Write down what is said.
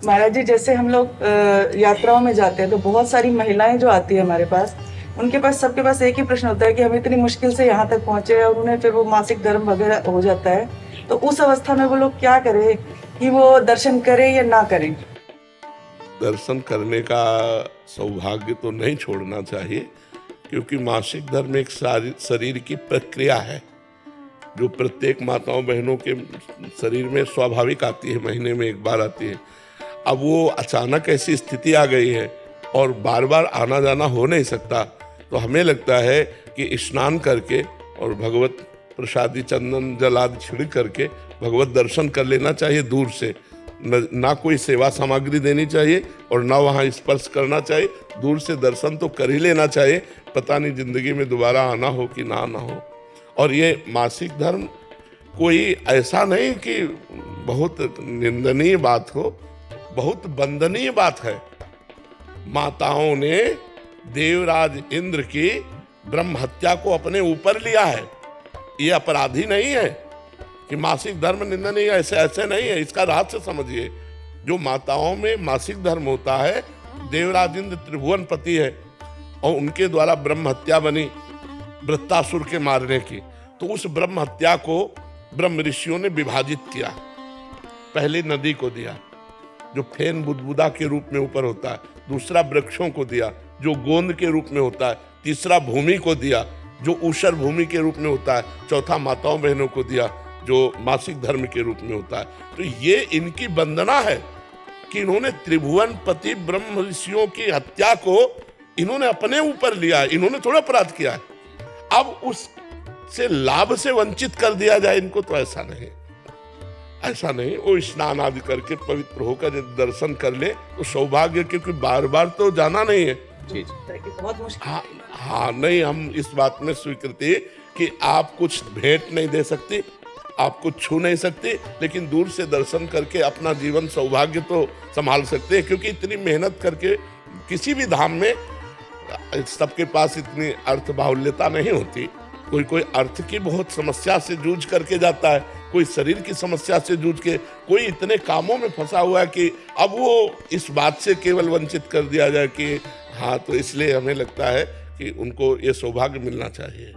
महाराज जी, जैसे हम लोग यात्राओं में जाते हैं तो बहुत सारी महिलाएं जो आती है हमारे पास, उनके पास सबके पास एक ही प्रश्न होता है कि हम इतनी मुश्किल से यहाँ तक पहुंचे और उन्हें फिर वो मासिक धर्म वगैरह हो जाता है। तो उस अवस्था में वो लोग क्या करें कि वो दर्शन करें या ना करें? दर्शन करने का सौभाग्य तो नहीं छोड़ना चाहिए, क्योंकि मासिक धर्म एक शरीर की प्रक्रिया है जो प्रत्येक माताओं बहनों के शरीर में स्वाभाविक आती है, महीने में एक बार आती है। अब वो अचानक ऐसी स्थिति आ गई है और बार बार आना जाना हो नहीं सकता, तो हमें लगता है कि स्नान करके और भगवत प्रसादी चंदन जल आदि छिड़क करके भगवत दर्शन कर लेना चाहिए दूर से। ना कोई सेवा सामग्री देनी चाहिए और ना वहाँ स्पर्श करना चाहिए, दूर से दर्शन तो कर ही लेना चाहिए। पता नहीं जिंदगी में दोबारा आना हो कि ना आना हो। और ये मासिक धर्म कोई ऐसा नहीं कि बहुत निंदनीय बात हो, बहुत वंदनीय बात है। माताओं ने देवराज इंद्र की ब्रह्म हत्या को अपने ऊपर लिया है। ये अपराधी नहीं है कि मासिक धर्म निंदनीय, ऐसे नहीं है। इसका रहस्य समझिए। जो माताओं में मासिक धर्म होता है, देवराज इंद्र त्रिभुवन पति है और उनके द्वारा ब्रह्म हत्या बनी वृत्तासुर के मारने की, तो उस ब्रह्म हत्या को ब्रह्म ऋषियों ने विभाजित किया। पहले नदी को दिया जो फेन बुदबुदा के रूप में ऊपर होता है, दूसरा वृक्षों को दिया जो गोंद के रूप में होता है, तीसरा भूमि को दिया जो ऊषर भूमि के रूप में होता है, चौथा माताओं बहनों को दिया जो मासिक धर्म के रूप में होता है। तो ये इनकी वंदना है कि इन्होंने त्रिभुवन पति ब्रह्म ऋषियों की हत्या को इन्होंने अपने ऊपर लिया है। इन्होंने थोड़ा अपराध किया है, अब उससे लाभ से वंचित कर दिया जाए इनको, तो ऐसा नहीं। ऐसा नहीं, वो स्नान आदि करके पवित्र होकर यदि दर्शन कर ले तो सौभाग्य, क्योंकि बार बार तो जाना नहीं है। जी बहुत मुश्किल। हाँ नहीं, हम इस बात में स्वीकृति कि आप कुछ भेंट नहीं दे सकती, आप कुछ छू नहीं सकते, लेकिन दूर से दर्शन करके अपना जीवन सौभाग्य तो संभाल सकते हैं। क्योंकि इतनी मेहनत करके किसी भी धाम में सबके पास इतनी अर्थ बाहुल्यता नहीं होती। कोई अर्थ की बहुत समस्या से जूझ करके जाता है, कोई शरीर की समस्या से जूझ के, कोई इतने कामों में फंसा हुआ है कि अब वो इस बात से केवल वंचित कर दिया जाए कि हाँ। तो इसलिए हमें लगता है कि उनको ये सौभाग्य मिलना चाहिए।